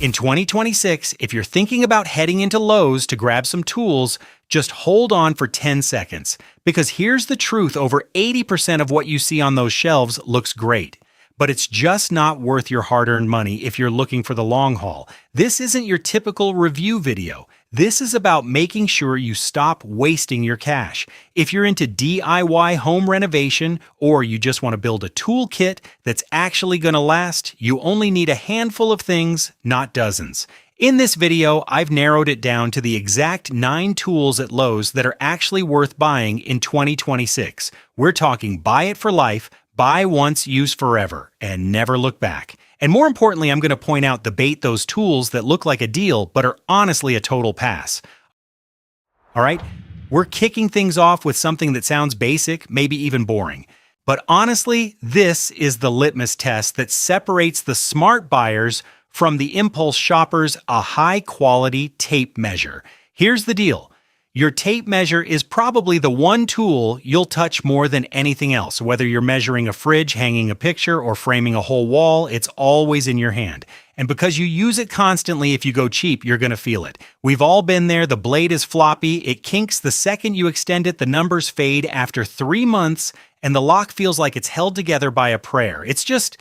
In 2026, if you're thinking about heading into Lowe's to grab some tools, just hold on for 10 seconds. Because here's the truth, over 80% of what you see on those shelves looks great. But it's just not worth your hard-earned money if you're looking for the long haul. This isn't your typical review video. This is about making sure you stop wasting your cash. If you're into DIY home renovation, or you just want to build a toolkit that's actually going to last, you only need a handful of things, not dozens. In this video, I've narrowed it down to the exact 9 tools at Lowe's that are actually worth buying in 2026. We're talking buy it for life, buy once, use forever, and never look back. And more importantly, I'm going to point out those tools that look like a deal but are honestly a total pass. All right, we're kicking things off with something that sounds basic, maybe even boring. But honestly, this is the litmus test that separates the smart buyers from the impulse shoppers: a high-quality tape measure. Here's the deal. Your tape measure is probably the one tool you'll touch more than anything else. Whether you're measuring a fridge, hanging a picture, or framing a whole wall, it's always in your hand. And because you use it constantly, if you go cheap, you're going to feel it. We've all been there. The blade is floppy. It kinks the second you extend it. The numbers fade after 3 months, and the lock feels like it's held together by a prayer. It's just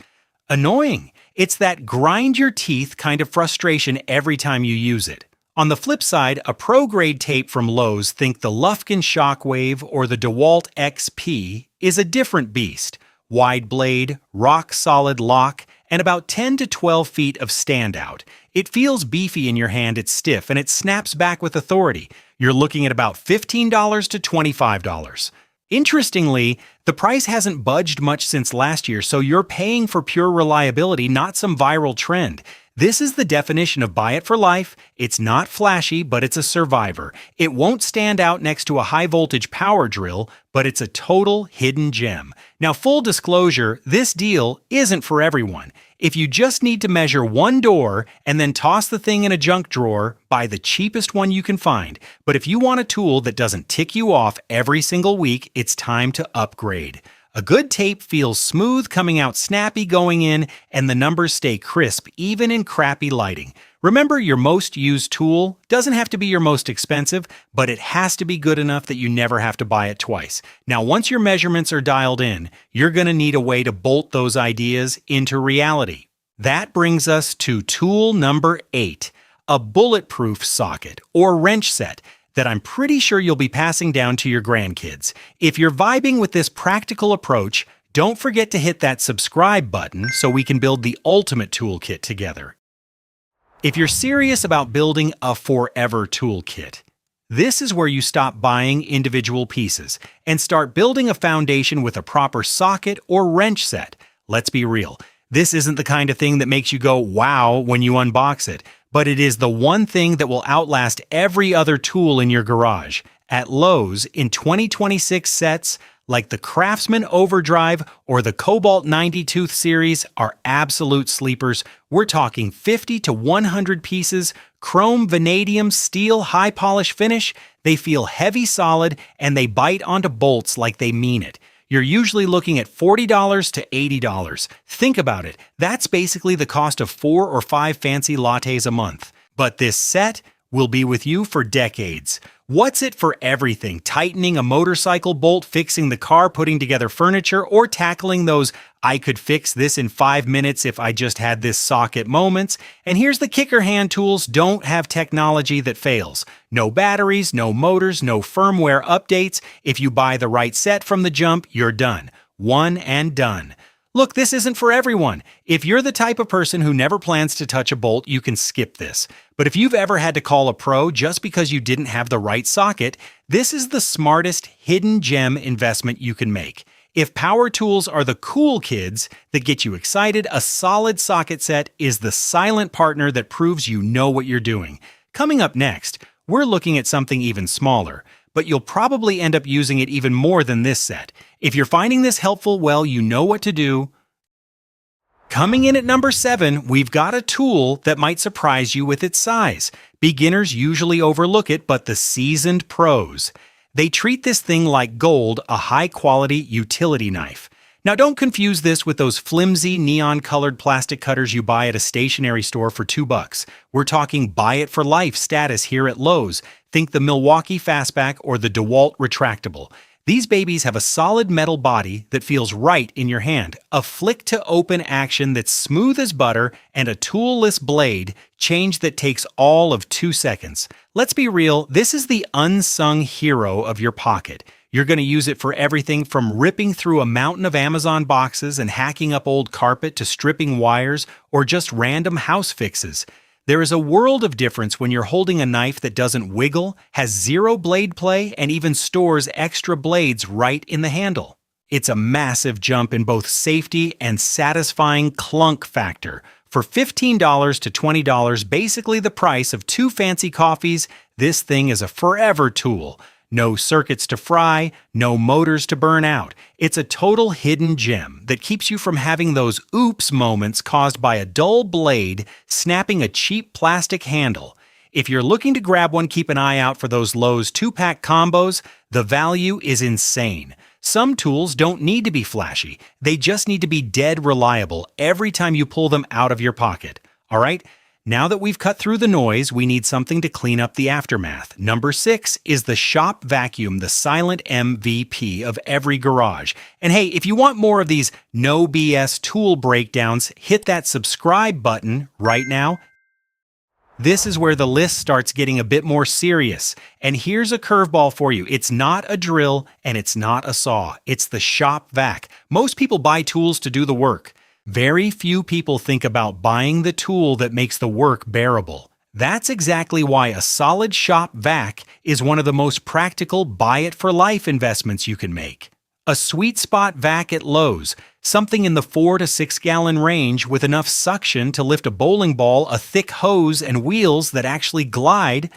annoying. It's that grind your teeth kind of frustration every time you use it. On the flip side, a pro-grade tape from Lowe's, think the Lufkin Shockwave or the DeWalt XP, is a different beast. Wide blade, rock-solid lock, and about 10 to 12 feet of standout. It feels beefy in your hand, it's stiff, and it snaps back with authority. You're looking at about $15 to $25. Interestingly, the price hasn't budged much since last year, so you're paying for pure reliability, not some viral trend. This is the definition of buy it for life. It's not flashy, but it's a survivor. It won't stand out next to a high-voltage power drill, but it's a total hidden gem. Now, full disclosure, this deal isn't for everyone. If you just need to measure one door and then toss the thing in a junk drawer, buy the cheapest one you can find. But if you want a tool that doesn't tick you off every single week, it's time to upgrade. A good tape feels smooth coming out, snappy going in, and the numbers stay crisp even in crappy lighting. Remember, your most used tool doesn't have to be your most expensive, but it has to be good enough that you never have to buy it twice. Now, once your measurements are dialed in, you're going to need a way to bolt those ideas into reality. That brings us to tool number 8, a bulletproof socket or wrench set that I'm pretty sure you'll be passing down to your grandkids. If you're vibing with this practical approach, don't forget to hit that subscribe button so we can build the ultimate toolkit together. If you're serious about building a forever toolkit, this is where you stop buying individual pieces and start building a foundation with a proper socket or wrench set. Let's be real, this isn't the kind of thing that makes you go wow when you unbox it. But it is the one thing that will outlast every other tool in your garage. At Lowe's, in 2026 sets like the Craftsman Overdrive or the Cobalt 90 Tooth series are absolute sleepers. We're talking 50 to 100 pieces, chrome, vanadium, steel, high polish finish. They feel heavy solid and they bite onto bolts like they mean it. You're usually looking at $40 to $80. Think about it. That's basically the cost of 4 or 5 fancy lattes a month. But this set will be with you for decades. What's it for everything? Tightening a motorcycle bolt, fixing the car, putting together furniture, or tackling those I could fix this in 5 minutes if I just had this socket moments. And here's the kicker: hand tools don't have technology that fails. No batteries, no motors, no firmware updates. If you buy the right set from the jump, you're done. One and done. Look, this isn't for everyone. If you're the type of person who never plans to touch a bolt, you can skip this. But if you've ever had to call a pro just because you didn't have the right socket, this is the smartest hidden gem investment you can make. If power tools are the cool kids that get you excited, a solid socket set is the silent partner that proves you know what you're doing. Coming up next, we're looking at something even smaller, but you'll probably end up using it even more than this set. If you're finding this helpful, well, you know what to do. Coming in at number 7, we've got a tool that might surprise you with its size. Beginners usually overlook it, but the seasoned pros, they treat this thing like gold, a high-quality utility knife. Now don't confuse this with those flimsy neon-colored plastic cutters you buy at a stationery store for $2. We're talking buy it for life status here at Lowe's. Think the Milwaukee Fastback or the DeWalt Retractable. These babies have a solid metal body that feels right in your hand, a flick-to-open action that's smooth as butter, and a tool-less blade, change that takes all of 2 seconds. Let's be real, this is the unsung hero of your pocket. You're going to use it for everything from ripping through a mountain of Amazon boxes and hacking up old carpet to stripping wires or just random house fixes. There is a world of difference when you're holding a knife that doesn't wiggle, has zero blade play, and even stores extra blades right in the handle. It's a massive jump in both safety and satisfying clunk factor. For $15 to $20, basically the price of 2 fancy coffees, this thing is a forever tool. No circuits to fry, no motors to burn out. It's a total hidden gem that keeps you from having those oops moments caused by a dull blade snapping a cheap plastic handle. If you're looking to grab one, keep an eye out for those Lowe's 2-pack combos. The value is insane. Some tools don't need to be flashy. They just need to be dead reliable every time you pull them out of your pocket. All right? Now that we've cut through the noise, we need something to clean up the aftermath. Number 6 is the Shop Vacuum, the silent MVP of every garage. And hey, if you want more of these no BS tool breakdowns, hit that subscribe button right now. This is where the list starts getting a bit more serious. And here's a curveball for you. It's not a drill and it's not a saw. It's the Shop Vac. Most people buy tools to do the work. Very few people think about buying the tool that makes the work bearable. That's exactly why a solid shop vac is one of the most practical buy-it-for-life investments you can make. A sweet spot vac at Lowe's, something in the 4 to 6 gallon range with enough suction to lift a bowling ball, a thick hose, and wheels that actually glide.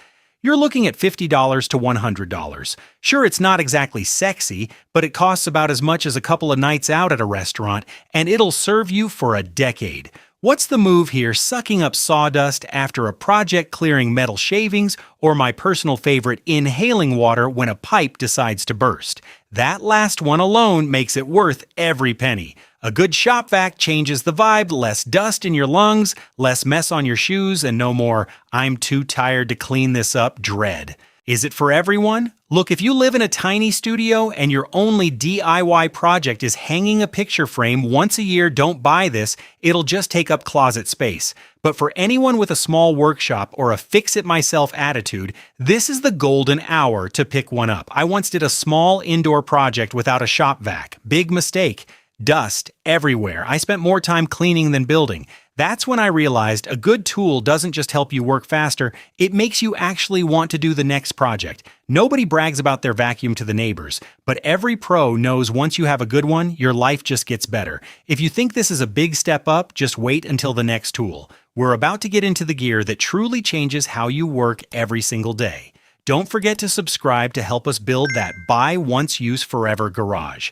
You're looking at $50 to $100. Sure, it's not exactly sexy, but it costs about as much as a couple of nights out at a restaurant, and it'll serve you for a decade. What's the move here? Sucking up sawdust after a project, clearing metal shavings, or my personal favorite, inhaling water when a pipe decides to burst. That last one alone makes it worth every penny. A good shop vac changes the vibe, less dust in your lungs, less mess on your shoes, and no more "I'm too tired to clean this up" dread. Is it for everyone? Look, if you live in a tiny studio and your only DIY project is hanging a picture frame once a year, don't buy this. It'll just take up closet space. But for anyone with a small workshop or a fix-it-myself attitude, this is the golden hour to pick one up. I once did a small indoor project without a shop vac. Big mistake. Dust everywhere. I spent more time cleaning than building. That's when I realized a good tool doesn't just help you work faster, it makes you actually want to do the next project. Nobody brags about their vacuum to the neighbors, but every pro knows once you have a good one, your life just gets better. If you think this is a big step up, just wait until the next tool. We're about to get into the gear that truly changes how you work every single day. Don't forget to subscribe to help us build that buy once use forever garage.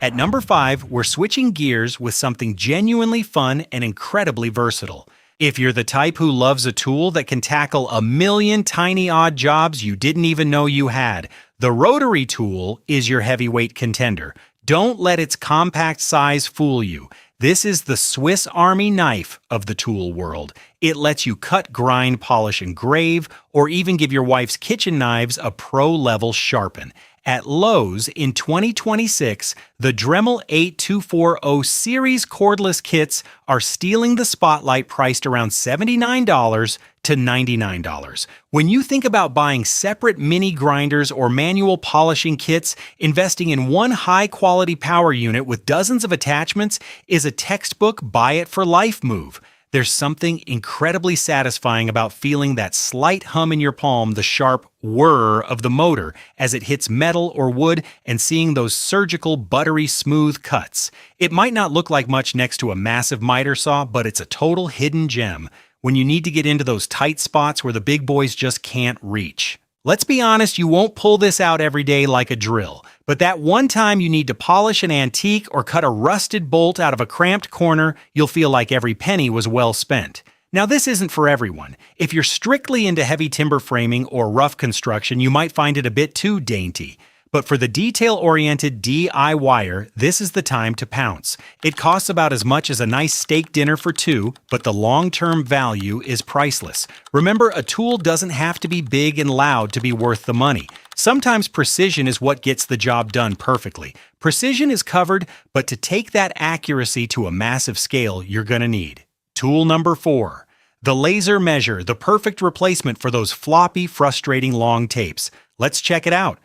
At number 5, we're switching gears with something genuinely fun and incredibly versatile. If you're the type who loves a tool that can tackle a million tiny odd jobs you didn't even know you had, the rotary tool is your heavyweight contender. Don't let its compact size fool you. This is the Swiss Army knife of the tool world. It lets you cut, grind, polish, engrave, or even give your wife's kitchen knives a pro-level sharpen. At Lowe's in 2026, the Dremel 8240 series cordless kits are stealing the spotlight, priced around $79 to $99. When you think about buying separate mini grinders or manual polishing kits, investing in one high-quality power unit with dozens of attachments is a textbook buy-it-for-life move. There's something incredibly satisfying about feeling that slight hum in your palm, the sharp whir of the motor as it hits metal or wood, and seeing those surgical, buttery smooth cuts. It might not look like much next to a massive miter saw, but it's a total hidden gem when you need to get into those tight spots where the big boys just can't reach. Let's be honest, you won't pull this out every day like a drill, but that one time you need to polish an antique or cut a rusted bolt out of a cramped corner, you'll feel like every penny was well spent. Now, this isn't for everyone. If you're strictly into heavy timber framing or rough construction, you might find it a bit too dainty. But for the detail-oriented DIYer, this is the time to pounce. It costs about as much as a nice steak dinner for two, but the long-term value is priceless. Remember, a tool doesn't have to be big and loud to be worth the money. Sometimes precision is what gets the job done perfectly. Precision is covered, but to take that accuracy to a massive scale, you're going to need. Tool number 4. The laser measure, the perfect replacement for those floppy, frustrating long tapes. Let's check it out.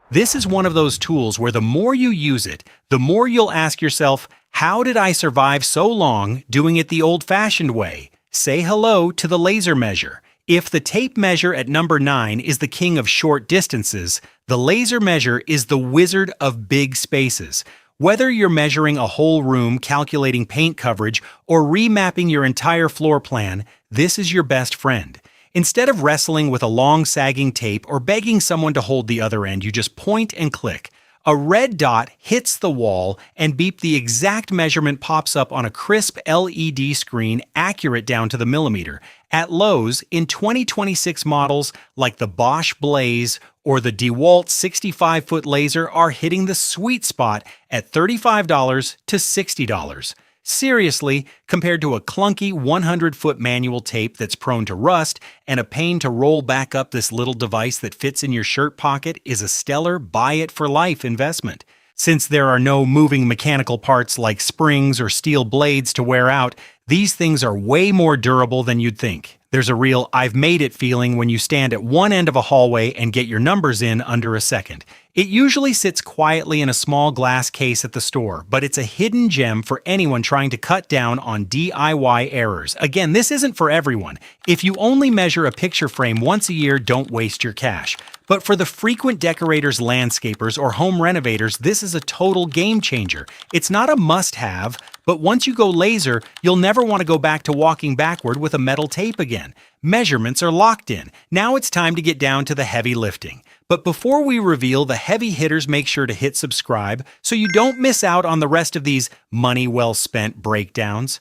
This is one of those tools where the more you use it, the more you'll ask yourself, how did I survive so long doing it the old-fashioned way? Say hello to the laser measure. If the tape measure at number 9 is the king of short distances, the laser measure is the wizard of big spaces. Whether you're measuring a whole room, calculating paint coverage, or remapping your entire floor plan, this is your best friend. Instead of wrestling with a long sagging tape or begging someone to hold the other end, you just point and click. A red dot hits the wall and beep, the exact measurement pops up on a crisp LED screen, accurate down to the millimeter. At Lowe's, in 2026 models like the Bosch Blaze or the DeWalt 65-foot laser are hitting the sweet spot at $35 to $60. Seriously, compared to a clunky 100-foot manual tape that's prone to rust and a pain to roll back up, this little device that fits in your shirt pocket is a stellar buy-it-for-life investment. Since there are no moving mechanical parts like springs or steel blades to wear out, these things are way more durable than you'd think. There's a real "I've made it" feeling when you stand at one end of a hallway and get your numbers in under a second. It usually sits quietly in a small glass case at the store, but it's a hidden gem for anyone trying to cut down on DIY errors. Again, this isn't for everyone. If you only measure a picture frame once a year, don't waste your cash. But for the frequent decorators, landscapers, or home renovators, this is a total game changer. It's not a must-have, but once you go laser, you'll never want to go back to walking backward with a metal tape again. Measurements are locked in. Now it's time to get down to the heavy lifting. But before we reveal the heavy hitters, make sure to hit subscribe so you don't miss out on the rest of these money well spent breakdowns.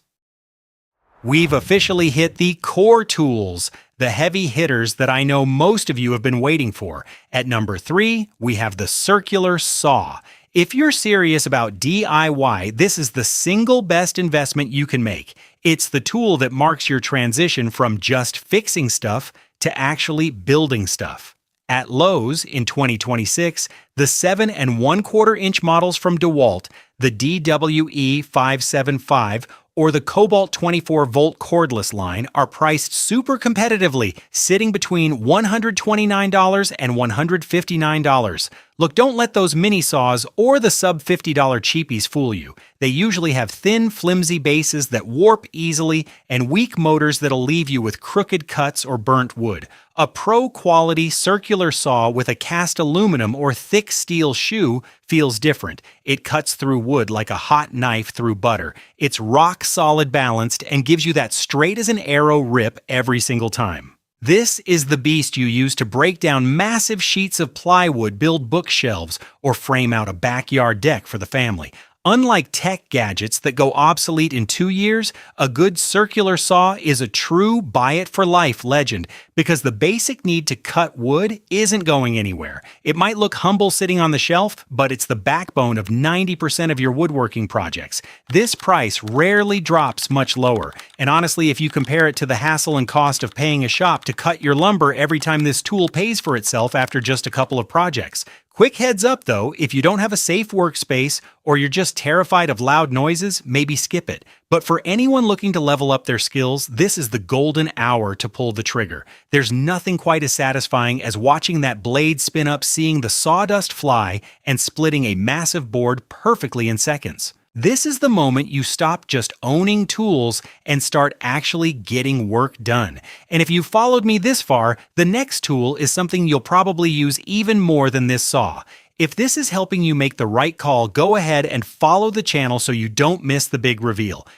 We've officially hit the core tools, the heavy hitters that I know most of you have been waiting for. At number 3, we have the circular saw. If you're serious about DIY, this is the single best investment you can make. It's the tool that marks your transition from just fixing stuff to actually building stuff. At Lowe's in 2026, the 7 1/4 inch models from DeWalt, the DWE 575, or the Cobalt 24-volt cordless line are priced super competitively, sitting between $129 and $159. Look, don't let those mini saws or the sub-$50 cheapies fool you. They usually have thin, flimsy bases that warp easily and weak motors that'll leave you with crooked cuts or burnt wood. A pro-quality circular saw with a cast aluminum or thick steel shoe feels different. It cuts through wood like a hot knife through butter. It's rock-solid balanced and gives you that straight-as-an-arrow rip every single time. This is the beast you use to break down massive sheets of plywood, build bookshelves, or frame out a backyard deck for the family. Unlike tech gadgets that go obsolete in 2 years, a good circular saw is a true buy-it-for-life legend because the basic need to cut wood isn't going anywhere. It might look humble sitting on the shelf, but it's the backbone of 90% of your woodworking projects. This price rarely drops much lower, and honestly, if you compare it to the hassle and cost of paying a shop to cut your lumber every time, this tool pays for itself after just a couple of projects. Quick heads up though, if you don't have a safe workspace or you're just terrified of loud noises, maybe skip it. But for anyone looking to level up their skills, this is the golden hour to pull the trigger. There's nothing quite as satisfying as watching that blade spin up, seeing the sawdust fly, and splitting a massive board perfectly in seconds. This is the moment you stop just owning tools and start actually getting work done. And if you've followed me this far, the next tool is something you'll probably use even more than this saw. If this is helping you make the right call, go ahead and follow the channel so you don't miss the big reveal.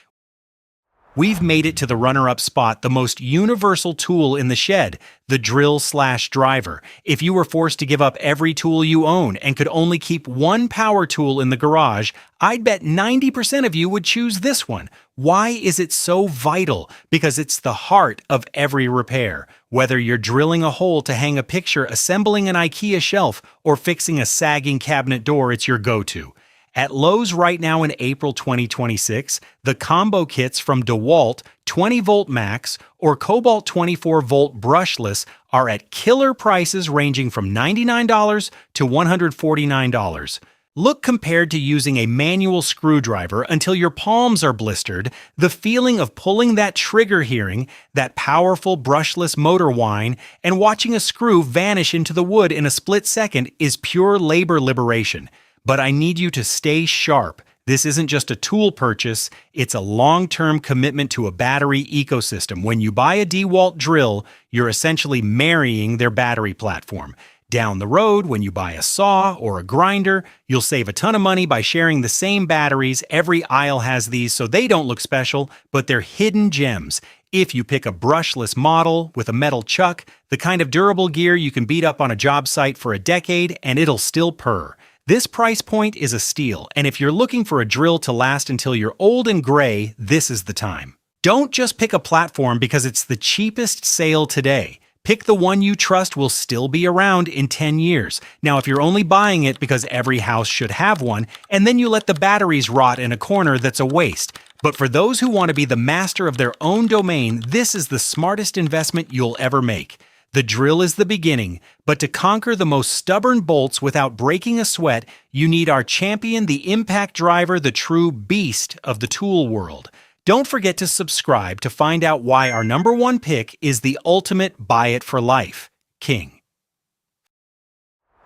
We've made it to the runner-up spot, the most universal tool in the shed, the drill/driver. If you were forced to give up every tool you own and could only keep one power tool in the garage, I'd bet 90% of you would choose this one. Why is it so vital? Because it's the heart of every repair. Whether you're drilling a hole to hang a picture, assembling an IKEA shelf, or fixing a sagging cabinet door, it's your go-to. At Lowe's right now in April 2026, the combo kits from DeWalt 20-volt max or Cobalt 24-volt brushless are at killer prices ranging from $99 to $149. Look, compared to using a manual screwdriver until your palms are blistered, the feeling of pulling that trigger, hearing that powerful brushless motor whine, and watching a screw vanish into the wood in a split second is pure labor liberation. But I need you to stay sharp. This isn't just a tool purchase, it's a long-term commitment to a battery ecosystem. When you buy a DeWalt drill, you're essentially marrying their battery platform. Down the road, when you buy a saw or a grinder, you'll save a ton of money by sharing the same batteries. Every aisle has these, so they don't look special, but they're hidden gems. If you pick a brushless model with a metal chuck, the kind of durable gear you can beat up on a job site for a decade and it'll still purr. This price point is a steal, and if you're looking for a drill to last until you're old and gray, this is the time. Don't just pick a platform because it's the cheapest sale today. Pick the one you trust will still be around in 10 years. Now, if you're only buying it because every house should have one, and then you let the batteries rot in a corner, that's a waste. But for those who want to be the master of their own domain, this is the smartest investment you'll ever make. The drill is the beginning, but to conquer the most stubborn bolts without breaking a sweat, you need our champion, the impact driver, the true beast of the tool world. Don't forget to subscribe to find out why our #1 pick is the ultimate buy-it-for-life king.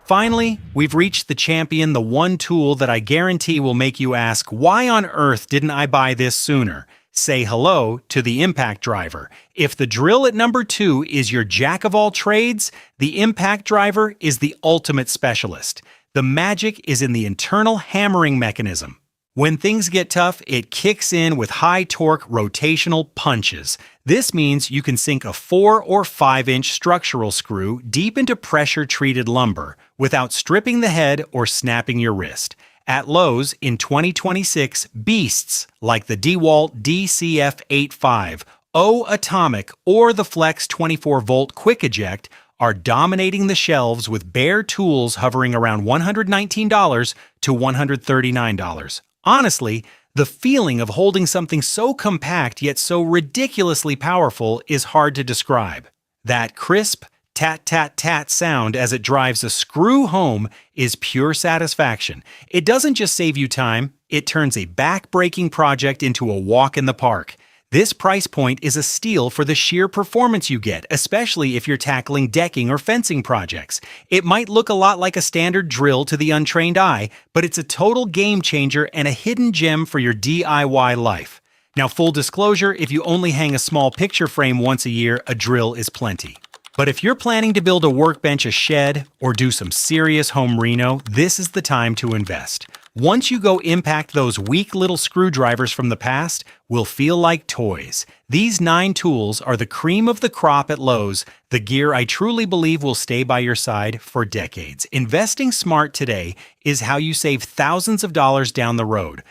Finally, we've reached the champion, the one tool that I guarantee will make you ask, why on earth didn't I buy this sooner? Say hello to the impact driver. If the drill at #2 is your jack of all trades, the impact driver is the ultimate specialist. The magic is in the internal hammering mechanism. When things get tough, it kicks in with high torque rotational punches. This means you can sink a 4 or 5-inch structural screw deep into pressure-treated lumber without stripping the head or snapping your wrist. At Lowe's in 2026, beasts like the DeWalt DCF85, O Atomic, or the Flex 24-volt Quick Eject are dominating the shelves with bare tools hovering around $119 to $139. Honestly, the feeling of holding something so compact yet so ridiculously powerful is hard to describe. That crisp, tat-tat-tat sound as it drives a screw home is pure satisfaction. It doesn't just save you time, it turns a back-breaking project into a walk in the park. This price point is a steal for the sheer performance you get, especially if you're tackling decking or fencing projects. It might look a lot like a standard drill to the untrained eye, but it's a total game changer and a hidden gem for your DIY life. Now, full disclosure, if you only hang a small picture frame once a year, a drill is plenty. But if you're planning to build a workbench, a shed, or do some serious home reno, this is the time to invest. Once you go impact, those weak little screwdrivers from the past will feel like toys. These 9 tools are the cream of the crop at Lowe's, the gear I truly believe will stay by your side for decades. Investing smart today is how you save thousands of dollars down the road.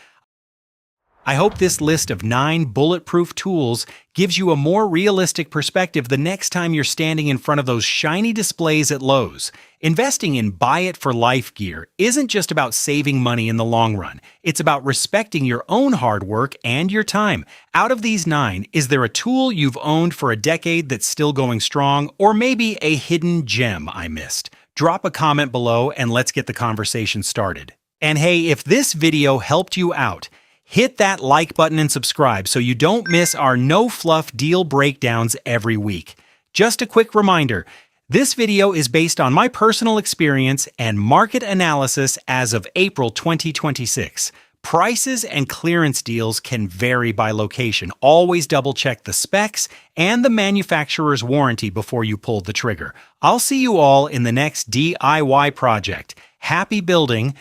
I hope this list of 9 bulletproof tools gives you a more realistic perspective the next time you're standing in front of those shiny displays at Lowe's. Investing in buy-it-for-life gear isn't just about saving money in the long run. It's about respecting your own hard work and your time. Out of these 9, is there a tool you've owned for a decade that's still going strong, or maybe a hidden gem I missed? Drop a comment below and let's get the conversation started. And hey, if this video helped you out, hit that like button and subscribe so you don't miss our no-fluff deal breakdowns every week. Just a quick reminder, this video is based on my personal experience and market analysis as of April 2026. Prices and clearance deals can vary by location. Always double-check the specs and the manufacturer's warranty before you pull the trigger. I'll see you all in the next DIY project. Happy building,